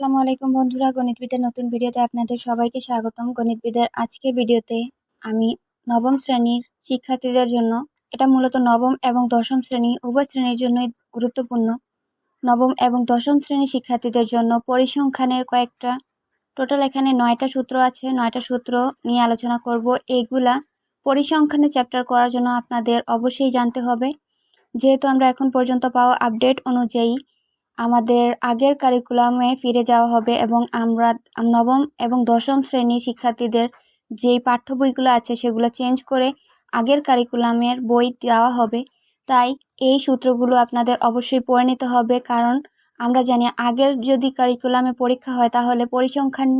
আসসালামু আলাইকুম বন্ধুরা, গণিতবিদের নতুন ভিডিওতে আপনাদের সবাইকে স্বাগতম। গণিতবিদের আজকের ভিডিওতে আমি নবম শ্রেণীর শিক্ষার্থীদের জন্য, এটা মূলত নবম এবং দশম শ্রেণী উভয় শ্রেণীর জন্যই গুরুত্বপূর্ণ। নবম এবং দশম শ্রেণীর শিক্ষার্থীদের জন্য পরিসংখ্যানের কয়েকটা, টোটাল এখানে 9টা সূত্র আছে, 9টা সূত্র নিয়ে আলোচনা করব। এইগুলা পরিসংখ্যানের চ্যাপ্টার করার জন্য আপনাদের অবশ্যই জানতে হবে, যেহেতু আমরা এখন পর্যন্ত পাওয়া আপডেট অনুযায়ী আমাদের আগের কারিকুলামে ফিরে যাওয়া হবে এবং আমরা নবম এবং দশম শ্রেণীর শিক্ষার্থীদের যেই পাঠ্য বইগুলো আছে সেগুলো চেঞ্জ করে আগের কারিকুলামের বই দেওয়া হবে। তাই এই সূত্রগুলো আপনাদের অবশ্যই পড়ে নিতে হবে, কারণ আমরা জানি আগের যদি কারিকুলামে পরীক্ষা হয় তাহলে পরিসংখ্যান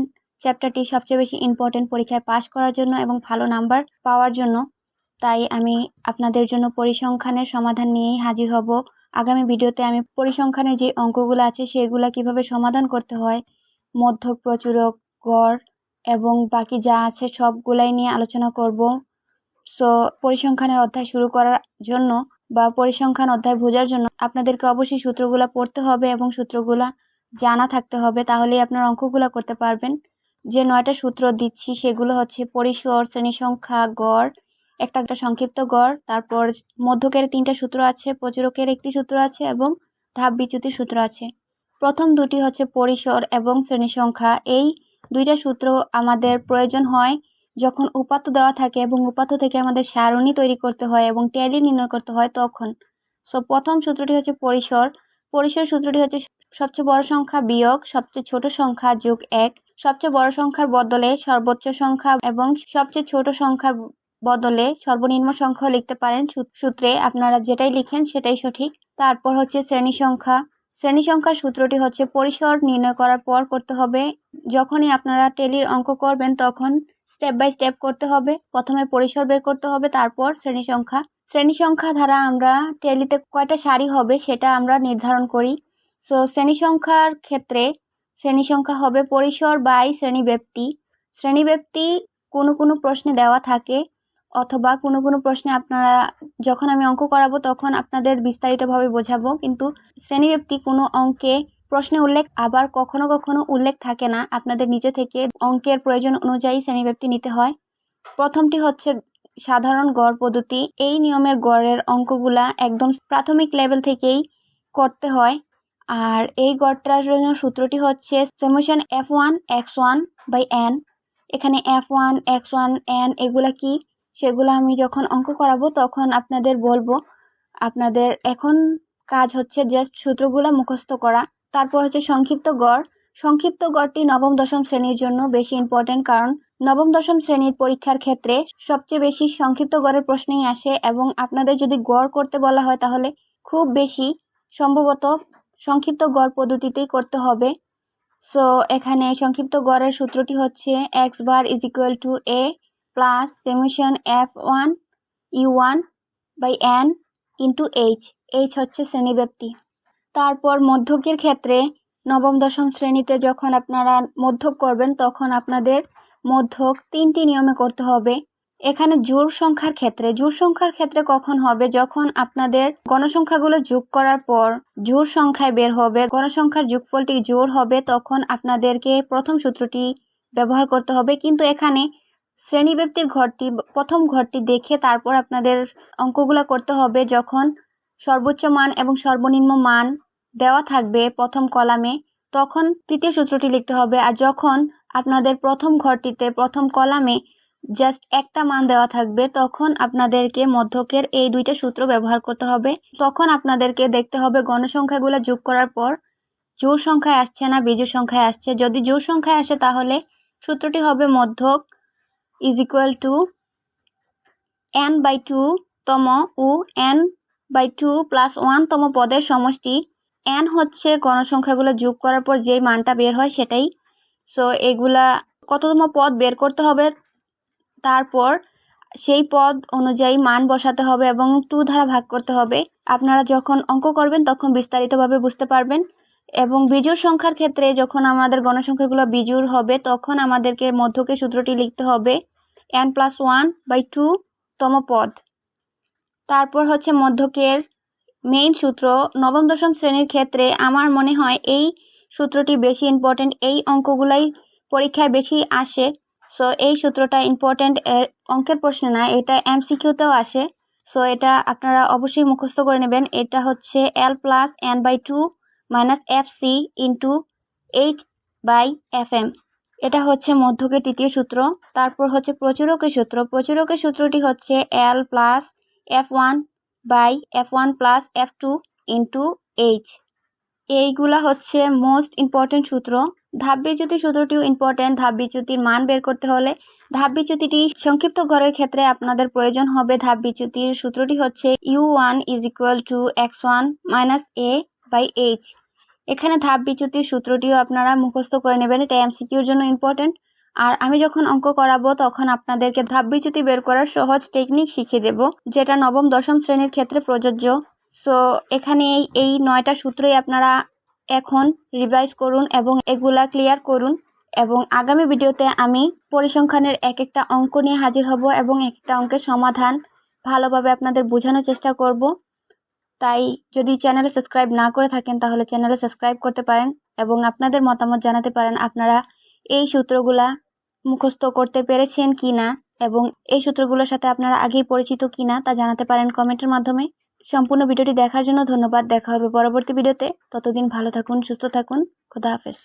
চ্যাপ্টারটি সবচেয়ে বেশি ইম্পর্টেন্ট পরীক্ষায় পাশ করার জন্য এবং ভালো নাম্বার পাওয়ার জন্য। তাই আমি আপনাদের জন্য পরিসংখ্যানের সমাধান নিয়েই হাজির হব। আগামী ভিডিওতে আমি পরিসংখ্যানের যে অঙ্কগুলো আছে সেগুলো কিভাবে সমাধান করতে হয়, মধ্যক, প্রচুরক, গড় এবং বাকি যা আছে সবগুলাই নিয়ে আলোচনা করব। সো পরিসংখ্যানের অধ্যায় শুরু করার জন্য বা পরিসংখ্যান অধ্যায় বোঝার জন্য আপনাদেরকে অবশ্যই সূত্রগুলো পড়তে হবে এবং সূত্রগুলো জানা থাকতে হবে, তাহলেই আপনার অঙ্কগুলো করতে পারবেন। যে 9টা সূত্র দিচ্ছি সেগুলো হচ্ছে পরিসর, শ্রেণী সংখ্যা, গড়, একটা সংক্ষিপ্ত গড়, তারপর মধ্যকের 3টা সূত্র আছে, প্রচুরকের 1টি সূত্র আছে এবং ধাপ বিচ্যুতির সূত্র আছে। প্রথম দুটি হচ্ছে পরিসর এবং শ্রেণী সংখ্যা। এই 2টা সূত্র আমাদের প্রয়োজন হয় যখন উপাত্ত দেওয়া থাকে এবং উপাত্ত থেকে আমাদের সারণী তৈরি করতে হয় এবং ট্যালি নির্ণয় করতে হয় তখন। সো প্রথম সূত্রটি হচ্ছে পরিসর। পরিসর সূত্রটি হচ্ছে সবচেয়ে বড় সংখ্যা বিয়োগ সবচেয়ে ছোট সংখ্যা যোগ 1। সবচেয়ে বড় সংখ্যার বদলে সর্বোচ্চ সংখ্যা এবং সবচেয়ে ছোট সংখ্যার বদলে সর্বনিম্ন সংখ্যা লিখতে পারেন। সূত্রে আপনারা যেটাই লিখেন সেটাই সঠিক। তারপর হচ্ছে শ্রেণী সংখ্যা। শ্রেণী সংখ্যার সূত্রটি হচ্ছে পরিসর নির্ণয় করার পর করতে হবে। যখনই আপনারা টেলির অঙ্ক করবেন তখন স্টেপ বাই স্টেপ করতে হবে। প্রথমে পরিসর বের করতে হবে, তারপর শ্রেণী সংখ্যা। শ্রেণী সংখ্যা দ্বারা আমরা টেলিতে কয়টা সারি হবে সেটা আমরা নির্ধারণ করি। সো শ্রেণী সংখ্যার ক্ষেত্রে শ্রেণী সংখ্যা হবে পরিসর বাই শ্রেণীব্যাপ্তি। শ্রেণীব্যাপ্তি কোনো কোনো প্রশ্নে দেওয়া থাকে, অথবা কোনো কোনো প্রশ্নে আপনারা যখন আমি অঙ্ক করাবো তখন আপনাদের বিস্তারিতভাবে বোঝাবো, কিন্তু শ্রেণীব্যাপ্তি কোনো অঙ্কে প্রশ্নে উল্লেখ আবার কখনো কখনো উল্লেখ থাকে না। আপনাদের নিজে থেকে অঙ্কের প্রয়োজন অনুযায়ী শ্রেণীব্যাপ্তি নিতে হয়। প্রথমটি হচ্ছে সাধারণ গড় পদ্ধতি। এই নিয়মের গড়ের অঙ্কগুলা একদম প্রাথমিক লেভেল থেকেই করতে হয়। আর এই গড়টার জন্য সূত্রটি হচ্ছে summation f1 x1 by n। এখানে f1 x1 n এগুলা কি সেগুলো আমি যখন অঙ্ক করাবো তখন আপনাদের বলবো। আপনাদের এখন কাজ হচ্ছে জাস্ট সূত্রগুলো মুখস্থ করা। তারপর হচ্ছে সংক্ষিপ্ত গড়। সংক্ষিপ্ত গড়টি নবম দশম শ্রেণীর জন্য বেশি ইম্পর্টেন্ট, কারণ নবম দশম শ্রেণীর পরীক্ষার ক্ষেত্রে সবচেয়ে বেশি সংক্ষিপ্ত গড়ের প্রশ্নই আসে এবং আপনাদের যদি গড় করতে বলা হয় তাহলে খুব বেশি সম্ভবত সংক্ষিপ্ত গড় পদ্ধতিতেই করতে হবে। সো এখানে সংক্ষিপ্ত গড়ের সূত্রটি হচ্ছে x bar is equal to a plus summation f1 u1 by n into h। হচ্ছে শ্রেণীব্যাপ্তি। তারপর মধ্যকের ক্ষেত্রে নবম দশম শ্রেণীতে যখন আপনারা মধ্যক করবেন তখন আপনাদের মধ্যক 3টি নিয়মে করতে হবে। এখানে জোড় সংখ্যার ক্ষেত্রে কখন হবে, যখন আপনাদের গণসংখ্যাগুলো যোগ করার পর জোড় সংখ্যায় বের হবে, গণসংখ্যার যোগফলটি জোড় হবে, তখন আপনাদেরকে প্রথম সূত্রটি ব্যবহার করতে হবে। কিন্তু এখানে শ্রেণীব্যাপ্তির ঘরটি, প্রথম ঘরটি দেখে তারপর আপনাদের অঙ্কগুলো করতে হবে। যখন সর্বোচ্চ মান এবং সর্বনিম্ন মান দেওয়া থাকবে প্রথম কলামে তখন তৃতীয় সূত্রটি লিখতে হবে। আর যখন আপনাদের প্রথম ঘরটিতে প্রথম কলামে জাস্ট একটা মান দেওয়া থাকবে তখন আপনাদেরকে মধ্যকের এই 2টা সূত্র ব্যবহার করতে হবে। তখন আপনাদেরকে দেখতে হবে গণসংখ্যাগুলো যোগ করার পর জোড় সংখ্যায় আসছে না বিজোড় সংখ্যায় আসছে। যদি জোড় সংখ্যায় আসে তাহলে সূত্রটি হবে মধ্যক ইজ ইকুয়াল টু n/2 তম ও n/2 প্লাস 1 তম পদের সমষ্টি। n হচ্ছে গণসংখ্যাগুলো যোগ করার পর যে মানটা বের হয় সেটাই। সো এগুলা কততম পদ বের করতে হবে, তারপর সেই পদ অনুযায়ী মান বসাতে হবে এবং 2 দ্বারা ভাগ করতে হবে। আপনারা যখন অঙ্ক করবেন তখন বিস্তারিতভাবে বুঝতে পারবেন। এবং বিজোড় সংখ্যার ক্ষেত্রে যখন আমাদের গণসংখ্যাগুলো বিজোড় হবে তখন আমাদেরকে মধ্যকের সূত্রটি লিখতে হবে n+1/2 তম পদ। তারপর হচ্ছে মধ্যকের মেইন সূত্র। নবম দশম শ্রেণীর ক্ষেত্রে আমার মনে হয় এই সূত্রটি বেশি ইম্পর্টেন্ট, এই অঙ্কগুলাই পরীক্ষায় বেশি আসে। সো এই সূত্রটা ইম্পর্টেন্ট, অঙ্কের প্রশ্নে না, এটা এমসিকিউতেও আসে। সো এটা আপনারা অবশ্যই মুখস্থ করে নেবেন। এটা হচ্ছে L + n/2 - fc * h/fm। এটা হচ্ছে মধ্যকের তৃতীয় সূত্র। তারপর হচ্ছে প্রচুরকের সূত্র। প্রচুরকের সূত্রটি হচ্ছে L + f1/f1 + f2 * h। এইগুলা হচ্ছে মোস্ট ইম্পর্টেন্ট সূত্র। ধাপবিচ্যুতি সূত্রটিও ইম্পর্টেন্ট। ধাপবিচ্যুতির মান বের করতে হলে ধাপবিচ্যুতিটি সংক্ষিপ্ত গড়ের ক্ষেত্রে আপনাদের প্রয়োজন হবে। ধাপবিচ্যুতির সূত্রটি হচ্ছে u1 = x1 - a/h। এখানে ধাপবিচ্যুতির সূত্রটিও আপনারা মুখস্থ করে নেবেন, এটা এমসিকিউর জন্য ইম্পর্টেন্ট। আর আমি যখন অঙ্ক করাবো তখন আপনাদেরকে ধাপবিচ্যুতি বের করার সহজ টেকনিক শিখিয়ে দেব, যেটা নবম দশম শ্রেণীর ক্ষেত্রে প্রযোজ্য। সো এখানে এই 9টা সূত্রই আপনারা এখন রিভাইজ করুন এবং এগুলা ক্লিয়ার করুন। এবং আগামী ভিডিওতে আমি পরিসংখ্যানের এক একটা অঙ্ক নিয়ে হাজির হব এবং এক একটা অঙ্কের সমাধান ভালোভাবে আপনাদের বোঝানোর চেষ্টা করব। তাই যদি চ্যানেলে সাবস্ক্রাইব না করে থাকেন তাহলে চ্যানেলে সাবস্ক্রাইব করতে পারেন এবং আপনাদের মতামত জানাতে পারেন আপনারা এই সূত্রগুলা মুখস্থ করতে পেরেছেন কি না এবং এই সূত্রগুলোর সাথে আপনারা আগেই পরিচিত কি না তা জানাতে পারেন কমেন্টের মাধ্যমে। সম্পূর্ণ ভিডিওটি দেখার জন্য ধন্যবাদ। দেখা হবে পরবর্তী ভিডিওতে। ততদিন ভালো থাকুন, সুস্থ থাকুন। খোদা হাফেজ।